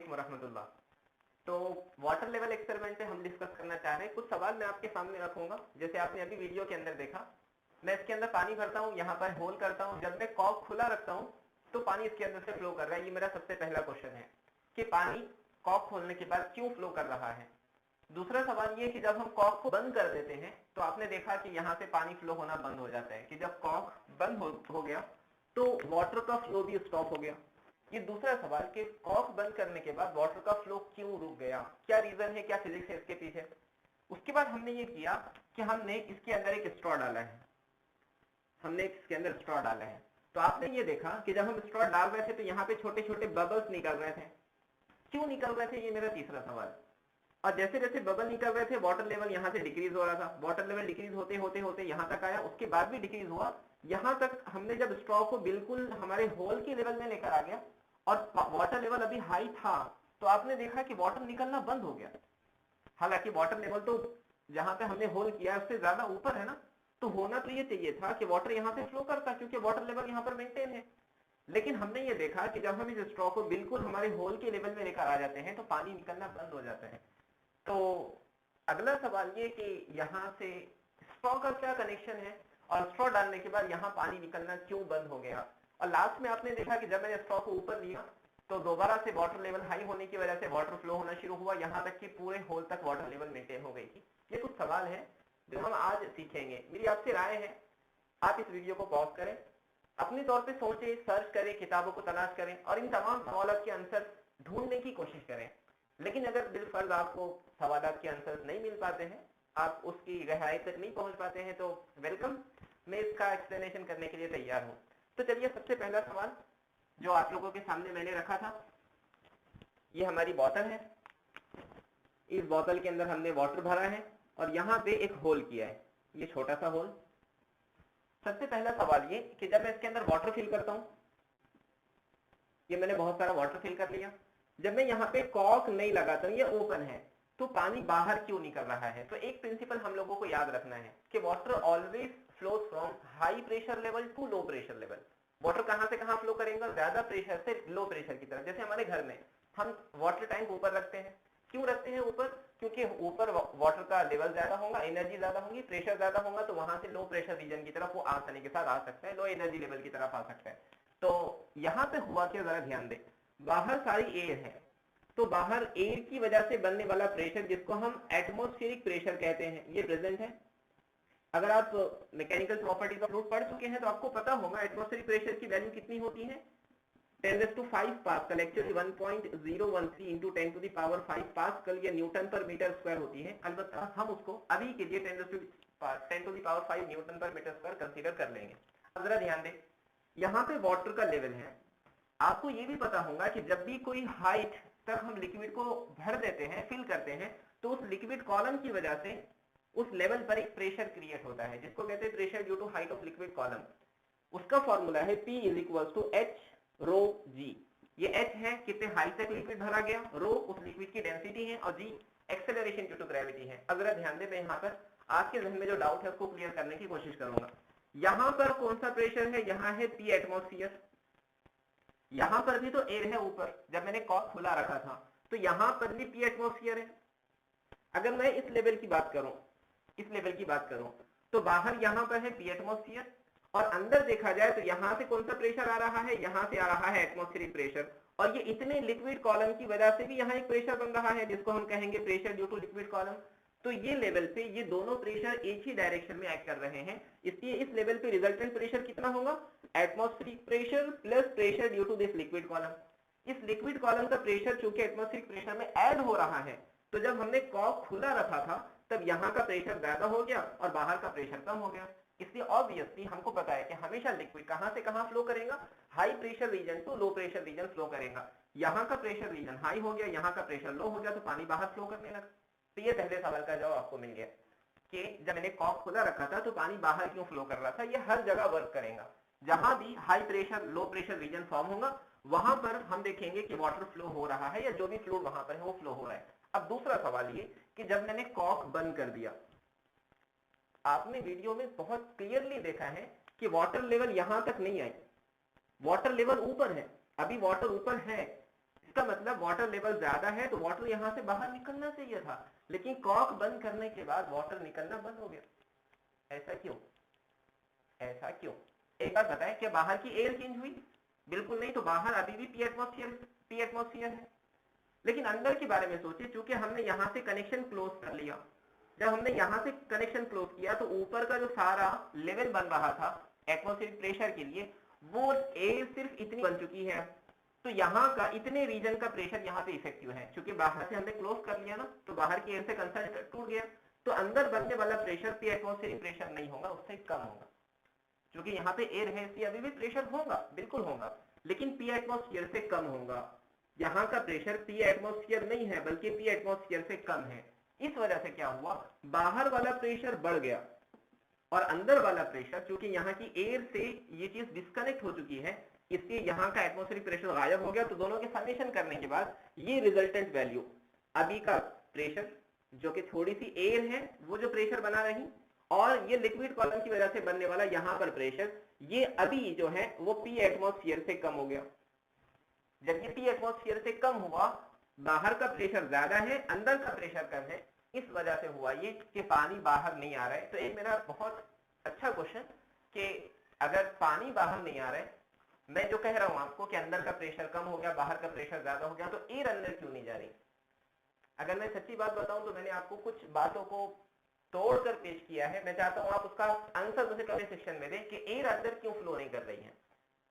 वरहमतुल्लाह। तो water level experiment पे हम डिस्कस करना चाह रहे हैं। कुछ सवाल मैं आपके सामने रखूंगा, जैसे आपने अभी वीडियो के अंदर देखा। मैं इसके अंदर पानी भरता हूँ, यहाँ पर होल करता हूँ, जब मैं कॉक खुला रखता हूँ तो पानी इसके अंदर से फ्लो कर रहा है। ये मेरा सबसे पहला क्वेश्चन है कि पानी कॉक खोलने के बाद क्यों फ्लो कर रहा है। दूसरा सवाल ये कि जब हम कॉक को बंद कर देते हैं तो आपने देखा कि यहाँ से पानी फ्लो होना बंद हो जाता है, कि जब कॉक बंद हो गया तो वाटर का फ्लो भी स्टॉप हो गया। ये दूसरा सवाल कि कॉक बंद करने के बाद वाटर का फ्लो क्यों रुक गया, क्या रीजन है, क्या फिजिक्स है इसके पीछे। उसके बाद हमने ये किया कि हमने इसके अंदर एक स्ट्रॉ डाला है, तो आपने ये देखा कि जब हम स्ट्रॉ डाल रहे थे तो यहाँ पे छोटे छोटे बबल्स निकल रहे थे। क्यों निकल रहे थे, ये मेरा तीसरा सवाल। और जैसे जैसे बबल निकल रहे थे वाटर लेवल यहाँ से डिक्रीज हो रहा था। वाटर लेवल डिक्रीज होते होते होते यहाँ तक आया, उसके बाद भी डिक्रीज हुआ। यहाँ तक हमने जब स्ट्रॉ को बिल्कुल हमारे होल के लेवल में लेकर आ गया और वाटर लेवल अभी हाई था, तो आपने देखा कि वाटर निकलना बंद हो गया। हालांकि वाटर लेवल तो जहां पे हमने होल किया उससे ज्यादा ऊपर है ना, तो होना तो ये चाहिए था कि वाटर यहाँ से फ्लो करता, क्योंकि वाटर लेवल यहाँ पर मेंटेन है। लेकिन हमने ये देखा कि जब हम इस स्ट्रॉ को बिल्कुल हमारे होल के लेवल में लेकर आ जाते हैं तो पानी निकलना बंद हो जाता है। तो अगला सवाल ये कि यहाँ से स्ट्रॉ का क्या कनेक्शन है और स्ट्रॉ डालने के बाद यहाँ पानी निकलना क्यों बंद हो गया। और लास्ट में आपने देखा कि जब मैंने स्ट्रॉ को ऊपर लिया तो दोबारा से वाटर लेवल हाई होने की वजह से वाटर फ्लो होना शुरू हुआ, यहाँ तक कि पूरे होल तक वाटर लेवल मेंटेन हो गई थी। ये कुछ सवाल है जो हम आज सीखेंगे। मेरी आपसे राय है आप इस वीडियो को पॉज करें, अपने तौर पे सोचें, सर्च करें, किताबों को तलाश करें और इन तमाम सवालों के आंसर ढूंढने की कोशिश करें। लेकिन अगर बिलफर्ज आपको सवालों के आंसर नहीं मिल पाते हैं, आप उसकी गहराई तक नहीं पहुंच पाते हैं, तो वेलकम, मैं इसका एक्सप्लेनेशन करने के लिए तैयार हूं। तो चलिए सबसे पहला सवाल जो आप लोगों के सामने मैंने रखा था, ये हमारी बोतल है। इस बोतल के अंदर हमने वाटर भरा है और यहाँ पे एक होल किया है, ये छोटा सा होल। सबसे पहला सवाल ये कि जब मैं इसके अंदर वाटर फिल करता हूँ, ये मैंने बहुत सारा वाटर फिल कर लिया, जब मैं यहाँ पे कॉक नहीं लगाता हूँ, ये ओपन है, तो पानी बाहर क्यों निकल रहा है। तो एक प्रिंसिपल हम लोगों को याद रखना है कि water always flows from high pressure level to low pressure level. Water कहां से कहां फ्लो करेगा, ज्यादा प्रेशर से लो प्रेशर की तरफ। जैसे हमारे घर में हम वाटर टैंक ऊपर रखते हैं, क्यों रखते हैं ऊपर, क्योंकि ऊपर वाटर का लेवल ज्यादा होगा, एनर्जी ज्यादा होगी, प्रेशर ज्यादा होगा, तो वहां से लो प्रेशर रीजन की तरफ वो आसानी के साथ आ सकता है, लो एनर्जी लेवल की तरफ आ सकता है। तो यहाँ पे हुआ क्या, जरा ध्यान दे, बाहर सारी एयर है, तो बाहर एयर की वजह से बनने वाला प्रेशर जिसको हम एटमॉस्फेरिक प्रेशर कहते हैं, ये प्रेजेंट है। अगर आप मैकेनिकल प्रॉपर्टीज ऑफ फ्लूइड पढ़ चुके हैं तो आपको पता होगा एटमॉस्फेरिक प्रेशर की वैल्यू कितनी होती है, 10⁵ पास्कल, एक्चुअली 1.013 इंटू 10⁵ पास्कल या न्यूटन पर मीटर स्क्वायर होती है। अलबत्ता हम उसको अभी के लिए 10⁵ न्यूटन पर मीटर स्क्वायर कंसीडर कर लेंगे। अब जरा ध्यान दें, यहाँ पे वाटर का लेवल है। आपको ये भी पता होगा कि जब भी कोई हाइट तक हम लिक्विड को भर देते हैं, फिल करते हैं, तो उस लिक्विड कॉलम की वजह से उस लेवल पर एक प्रेशर क्रिएट होता है जिसको कहते हैं pressure due to height of liquid column. उसका फॉर्मूला है P = H ρg। ये H है कितने हाइट तक लिक्विड भरा गया, रो उस लिक्विड की डेंसिटी है और G acceleration due to gravity है। अब जरा ध्यान दें, मैं यहाँ पर आपके जहन में जो डाउट है उसको क्लियर करने की कोशिश करूंगा। यहाँ पर कौन सा प्रेशर है, यहाँ है P एटमॉस्फेयर। यहाँ पर भी तो एयर है ऊपर, जब मैंने कॉक खुला रखा था तो यहाँ पर भी P एटमॉस्फेयर है। अगर मैं इस लेवल की बात करूं, तो बाहर यहाँ पर है P एटमॉस्फेयर और अंदर देखा जाए तो यहाँ से कौन सा प्रेशर आ रहा है, यहाँ से आ रहा है एटमॉस्फेरिक प्रेशर। और ये इतने लिक्विड कॉलम की वजह से भी यहाँ एक प्रेशर बन रहा है जिसको हम कहेंगे pressure due to liquid column. तो ये लेवल पे ये दोनों प्रेशर एक ही डायरेक्शन में एक्ट कर रहे हैं, इसलिए इस लेवल पे रिजल्टेंट प्रेशर कितना होगा, atmospheric pressure plus pressure due to this liquid column. इस लिक्विड कॉलम का प्रेशर चूंकि एटमॉस्फेरिक प्रेशर में ऐड हो रहा है, तो जब हमने कॉक खुला रखा था तब यहाँ का प्रेशर ज्यादा हो गया और बाहर का प्रेशर कम हो गया। इसलिए ऑब्वियसली हमको पता है कि हमेशा लिक्विड कहां से कहां फ्लो करेगा, high pressure region to low pressure region flow करेगा। यहाँ का प्रेशर रीजन हाई हो गया, यहाँ का प्रेशर लो हो गया, तो पानी बाहर फ्लो करने लगा। तो ये पहले सवाल का जवाब आपको मिल गया कि जब मैंने कॉक खुला रखा था तो पानी बाहर क्यों फ्लो कर रहा था। ये हर जगह वर्क करेगा, जहां भी high pressure low pressure region form होगा वहां पर हम देखेंगे कि वाटर फ्लो हो रहा है या जो भी फ्लूइड वहां पर है वो फ्लो हो रहा है। अब दूसरा सवाल ये कि जब मैंने कॉक बंद कर दिया, आपने वीडियो में बहुत क्लियरली देखा है कि वाटर लेवल यहां तक नहीं आई, वाटर लेवल ऊपर है, अभी वाटर ऊपर है, इसका मतलब वाटर लेवल ज्यादा है तो वाटर यहां से बाहर निकलना चाहिए था, लेकिन कॉक बंद करने के बाद वाटर निकलना बंद हो गया। ऐसा क्यों? ऐसा क्यों? एक बात बताएं, क्या बाहर की एयर चेंज हुई? बिल्कुल नहीं, तो बाहर अभी भी पी एटमॉस्फेयर है। लेकिन अंदर के बारे में सोचिए, चूंकि हमने यहाँ से कनेक्शन क्लोज कर लिया, जब हमने यहाँ से कनेक्शन क्लोज किया तो ऊपर का जो सारा लेवल बन रहा था एटमॉस्फेरिक प्रेशर के लिए, वो एयर सिर्फ इतनी बन चुकी है, तो यहाँ का इतने रीजन का प्रेशर यहाँ पे इफेक्टिव है। क्योंकि बाहर से हमने क्लोज कर लिया ना, तो बाहर की एयर से कंसर्ट टूट गया, तो अंदर बनने वाला प्रेशर पी एटमॉस्फेरिक प्रेशर नहीं होगा, उससे कम होगा। क्योंकि यहाँ पे एयर है इसलिए अभी भी प्रेशर होगा, बिल्कुल होगा, लेकिन पी एटमॉस्फेयर से कम होगा। यहाँ का प्रेशर पी एटमॉस्फेयर नहीं है बल्कि पी एटमॉस्फेयर से कम है। इस वजह से क्या हुआ, बाहर वाला प्रेशर बढ़ गया और अंदर वाला प्रेशर, क्योंकि यहाँ की एयर से ये चीज डिस्कनेक्ट हो चुकी है, इसलिए यहाँ का एटमॉस्फेरिक प्रेशर गायब हो गया। तो दोनों के समेशन करने के बाद ये रिजल्टेंट वैल्यू, अभी का प्रेशर जो कि थोड़ी सी एयर है वो जो प्रेशर बना रही, और ये लिक्विड कॉलम की वजह से बनने वाला यहाँ पर प्रेशर, ये अभी जो है वो पी एटमॉस्फेयर से कम हो गया। जब ये पी एटमॉस्फेयर से कम हुआ, बाहर का प्रेशर ज्यादा है, अंदर का प्रेशर कम है, इस वजह से हुआ ये कि पानी बाहर नहीं आ रहा है। तो एक मेरा बहुत अच्छा क्वेश्चन कि अगर पानी बाहर नहीं आ रहा है, मैं जो कह रहा हूं आपको कि अंदर का प्रेशर कम हो गया, बाहर का प्रेशर ज्यादा हो गया, तो एयर अंदर क्यों नहीं जा रही? अगर मैं सच्ची बात बताऊं तो मैंने आपको कुछ बातों को तोड़कर पेश किया है। मैं चाहता हूं आप उसका आंसर मुझे कमेंट सेक्शन में दें कि एयर अंदर क्यों फ्लो नहीं कर रही है।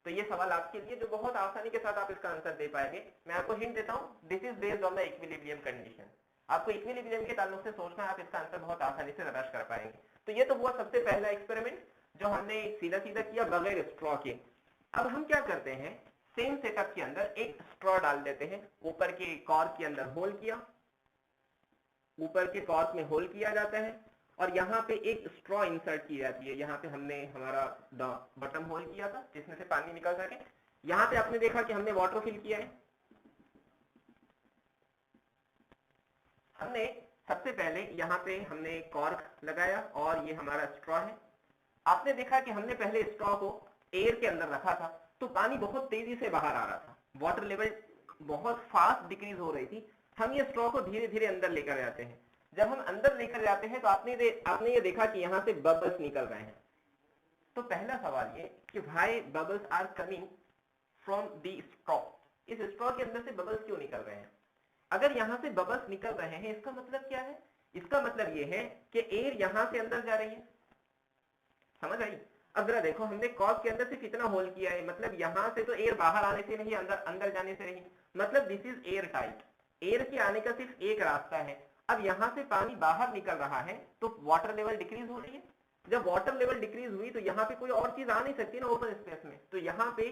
तो ये सवाल आपके लिए जो बहुत आसानी के साथ आप इसका आंसर दे पाएंगे। मैं आपको हिंट देता हूं, this is based on the equilibrium condition. आपको इक्विलिब्रियम के ताल्लुक से सोचना, आप इसका आंसर बहुत आसानी से तलाश कर पाएंगे। तो ये तो हुआ सबसे पहला एक्सपेरिमेंट जो हमने सीधा सीधा किया बगैर स्ट्रॉ के। अब हम क्या करते हैं, सेम सेटअप के अंदर एक स्ट्रॉ डाल देते हैं, ऊपर के कॉर्क के अंदर होल किया, ऊपर के कॉर्क में होल किया जाता है और यहाँ पे एक स्ट्रॉ इंसर्ट की जाती है। यहाँ पे हमने हमारा बटन होल किया था जिसमें से पानी निकल सके। यहाँ पे आपने देखा कि हमने वाटर फिल किया है। हमने सबसे पहले यहाँ पे हमने कॉर्क लगाया और ये हमारा स्ट्रॉ है। आपने देखा कि हमने पहले स्ट्रॉ को एयर के अंदर रखा था तो पानी बहुत तेजी से बाहर आ रहा था, वाटर लेवल बहुत फास्ट डिक्रीज हो रही थी। हम ये स्ट्रॉ को धीरे धीरे अंदर लेकर जाते हैं। जब हम अंदर लेकर जाते हैं तो आपने ये देखा कि यहाँ से बबल्स निकल रहे हैं। तो पहला सवाल ये कि भाई bubbles are coming from the straw, इस स्ट्रॉ के अंदर से बबल्स क्यों निकल रहे हैं? अगर यहाँ से बबल्स निकल रहे हैं इसका मतलब क्या है? इसका मतलब ये है कि एयर यहाँ से अंदर जा रही है। समझ आई? अब जरा देखो, हमने कॉर्क के अंदर से कितना होल किया है, मतलब यहाँ से तो एयर बाहर आने से नहीं, अंदर जाने से नहीं, मतलब this is air tight. Air के आने का सिर्फ एक रास्ता है। अब यहाँ से पानी बाहर निकल रहा है तो वाटर लेवल डिक्रीज हो रही है। जब वाटर लेवल डिक्रीज हुई तो यहाँ पे कोई और चीज आ नहीं सकती ना ओपन स्पेस में, तो यहाँ पे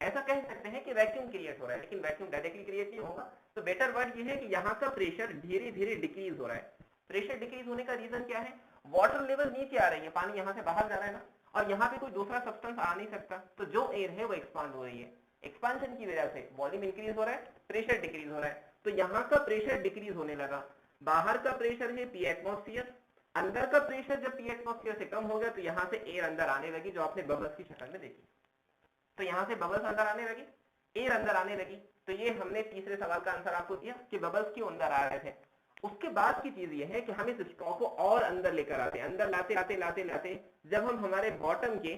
ऐसा कह सकते हैं कि वैक्यूम क्रिएट हो रहा है, लेकिन वैक्यूम डायरेक्टली क्रिएट नहीं होगा। तो बेटर वर्ड ये है कि यहाँ का प्रेशर धीरे धीरे डिक्रीज हो रहा है। प्रेशर डिक्रीज होने का रीजन क्या है? वाटर लेवल नीचे आ रही है, पानी यहाँ से बाहर जा रहा है ना, और यहाँ पे कोई दूसरा सब्सटेंस आ नहीं सकता, तो जो एयर है वो एक्सपांड हो रही है। एक्सपांशन की वजह से वॉल्यूम इंक्रीज हो रहा है, प्रेशर डिक्रीज हो रहा है। तो यहाँ का प्रेशर डिक्रीज होने लगा। बाहर का प्रेशर है पी एटमॉस्फेयर, अंदर का प्रेशर जब पी एटमॉस्फेयर से कम हो गया तो यहाँ से एयर अंदर आने लगी, जो आपने बबल्स की शक्ल में देखी। तो यहाँ से बबल्स अंदर आने लगी, एयर अंदर आने लगी। तो ये हमने तीसरे सवाल का आंसर आपको दिया कि बबल्स क्यों अंदर आ रहे थे। उसके बाद की चीज ये है कि हम इस स्ट्रॉ को और अंदर लेकर आते हैं। अंदर लाते लाते लाते लाते जब हम हमारे बॉटम के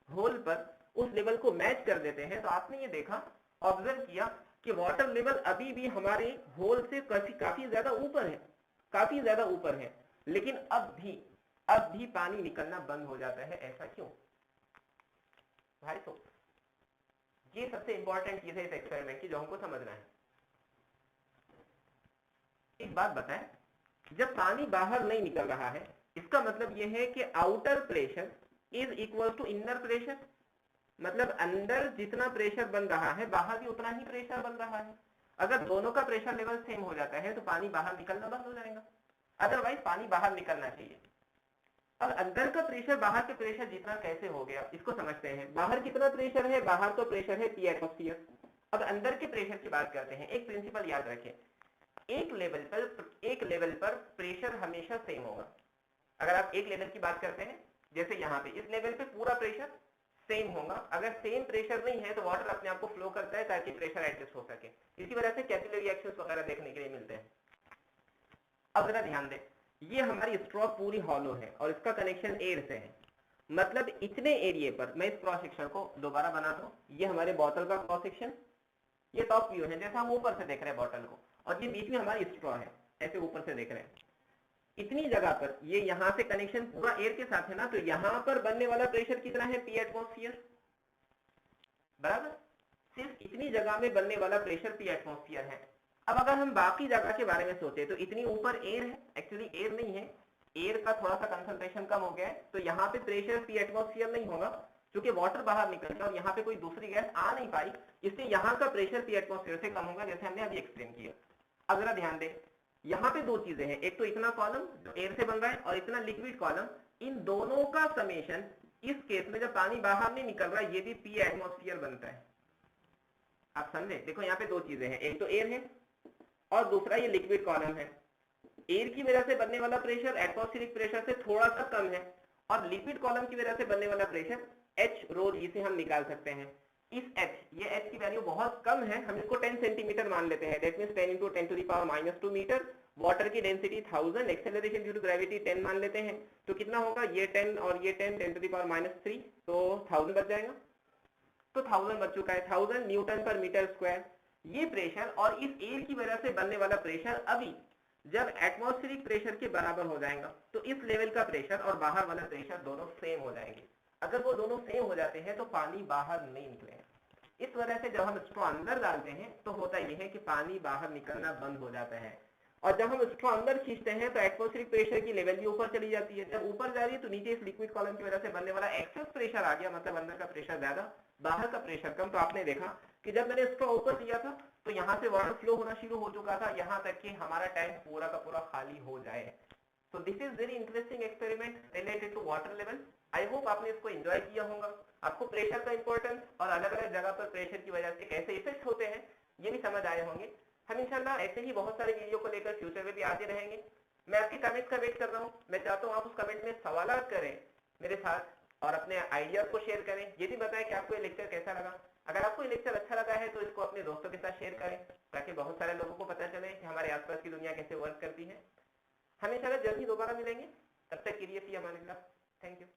होल पर उस लेवल को मैच कर देते हैं तो आपने ये देखा, ऑब्जर्व किया कि वाटर लेवल अभी भी हमारे होल से काफी ज्यादा ऊपर है, काफी ज्यादा ऊपर है, लेकिन अब भी पानी निकलना बंद हो जाता है। ऐसा क्यों भाई? तो ये सबसे इंपॉर्टेंट चीज है इस एक्सपेरिमेंट की जो हमको समझना है। एक बात बताएं, जब पानी बाहर नहीं निकल रहा है इसका मतलब यह है कि outer pressure is equal to inner pressure, मतलब अंदर जितना प्रेशर बन रहा है बाहर भी उतना ही प्रेशर बन रहा है। अगर दोनों का प्रेशर लेवल सेम हो जाता है तो पानी बाहर निकलना बंद हो जाएगा, अदरवाइज पानी बाहर निकलना चाहिए। अब अंदर का प्रेशर बाहर के प्रेशर जितना कैसे हो गया इसको समझते हैं। बाहर कितना प्रेशर है? बाहर तो प्रेशर है पी एटमॉस्फेयर। अब अंदर के प्रेशर की बात करते हैं। एक प्रिंसिपल याद रखें, एक लेवल पर प्रेशर हमेशा सेम होगा। अगर आप एक लेवल की बात करते हैं, जैसे यहाँ पे इस लेवल पे पूरा प्रेशर सेम होगा। अगर सेम प्रेशर नहीं है तो वाटर अपने आप को फ्लो करता है ताकि प्रेशर एडजस्ट हो सके। इसी वजह से कैपिलरी रिएक्शंस वगैरह देखने के लिए मिलते हैं। अब जरा ध्यान दें, ये हमारी स्ट्रॉ पूरी हॉलो है और इसका कनेक्शन एयर से है, मतलब इतने एरिया पर मैं इस क्रॉस सेक्शन को दोबारा बनाता हूँ। ये हमारे बॉटल का क्रॉस सेक्शन, ये टॉप व्यू है जैसा हम ऊपर से देख रहे हैं बॉटल को, और ये बीच में हमारी स्ट्रॉ है, ऐसे ऊपर से देख रहे हैं। इतनी जगह पर ये यहाँ से कनेक्शन पूरा एयर के साथ है ना, तो यहाँ पर बनने वाला प्रेशर कितना है, पी एटमॉस्फेयर, बराबर। सिर्फ इतनी जगह में बनने वाला प्रेशर पी एटमॉस्फेयर है। अब अगर हम बाकी जगह के बारे में सोचे तो इतनी ऊपर एयर है, एक्चुअली एयर नहीं है, एयर का थोड़ा सा कंसंट्रेशन कम हो गया है, तो यहाँ पे प्रेशर पी एटमॉस्फेयर नहीं होगा, क्योंकि वाटर बाहर निकल गया और यहाँ पे कोई दूसरी गैस आ नहीं पाई, इसलिए यहाँ का प्रेशर पी एटमॉस्फेयर से कम होगा, जैसे हमने अभी एक्सप्लेन किया। अब जरा ध्यान दें, यहाँ पे दो चीजें हैं, एक तो इतना कॉलम जो एयर से बन रहा है और इतना लिक्विड कॉलम, इन दोनों का समेशन इस केस में जब पानी बाहर नहीं निकल रहा है ये भी पी एटमॉस्फेयर बनता है। आप समझे, देखो यहाँ पे दो चीजें हैं, एक तो एयर है और दूसरा ये लिक्विड कॉलम है। एयर की वजह से बनने वाला प्रेशर एटमॉस्फेरिक प्रेशर से थोड़ा सा कम है, और लिक्विड कॉलम की वजह से बनने वाला प्रेशर H रो जी से हम निकाल सकते हैं। इस H, ये H की वैल्यू बहुत कम है, हम इसको 10 सेंटीमीटर मान लेते हैं, that means 10 into 10 to the power -2 metre. Water की density 1000, acceleration due to gravity 10 मान लेते हैं, तो कितना होगा, ये 10 और ये 10, 10 to the power -3, तो 1000 बच जाएगा। तो 1000 बच चुका है, 1000 न्यूटन पर मीटर स्क्वायर। ये प्रेशर और इस एयर की वजह से बनने वाला प्रेशर अभी जब एटमॉस्फेरिक प्रेशर के बराबर हो जाएगा तो इस लेवल का प्रेशर और बाहर वाला प्रेशर दोनों सेम हो जाएंगे। अगर वो दोनों सेम हो जाते हैं तो पानी बाहर नहीं निकलेगा। इस वजह से जब हम स्ट्रॉ अंदर डालते हैं तो होता यह है कि पानी बाहर निकलना बंद हो जाता है, और जब हम स्ट्रॉ अंदर खींचते हैं तो एटमॉस्फेरिक प्रेशर की लेवल भी ऊपर चली जाती है। जब ऊपर जा रही है तो नीचे इस लिक्विड कॉलम की वजह से बनने वाला एक्सेस प्रेशर आ गया, मतलब अंदर का प्रेशर ज्यादा, बाहर का प्रेशर कम। तो आपने देखा कि जब मैंने स्ट्रॉ ऊपर किया था तो यहाँ से वाटर फ्लो होना शुरू हो चुका था, यहाँ तक कि हमारा टैंक पूरा का पूरा खाली हो जाए। So this is very interesting experiment related to water level. I hope आपने इसको एंजॉय किया होगा। आपको प्रेशर का इंपॉर्टेंस और अलग अलग जगह पर प्रेशर की वजह से कैसे इफेक्ट होते हैं ये भी समझ आए होंगे। हम इंशाल्लाह ऐसे ही बहुत सारे वीडियो को लेकर फ्यूचर में भी आते रहेंगे। मैं आपके कमेंट्स का वेट कर रहा हूँ। मैं चाहता हूँ आप उस कमेंट में सवालात करें मेरे साथ और अपने आइडियाज को शेयर करें। ये भी बताएं कि आपको ये लेक्चर कैसा लगा। अगर आपको ये लेक्चर अच्छा लगा है तो इसको अपने दोस्तों के साथ शेयर करें ताकि बहुत सारे लोगों को पता चले कि हमारे आसपास की दुनिया कैसे वर्क करती है। हम इंशाल्लाह जल्दी दोबारा मिलेंगे, तब तक के लिए फी अमानिल्लाह। Thank you.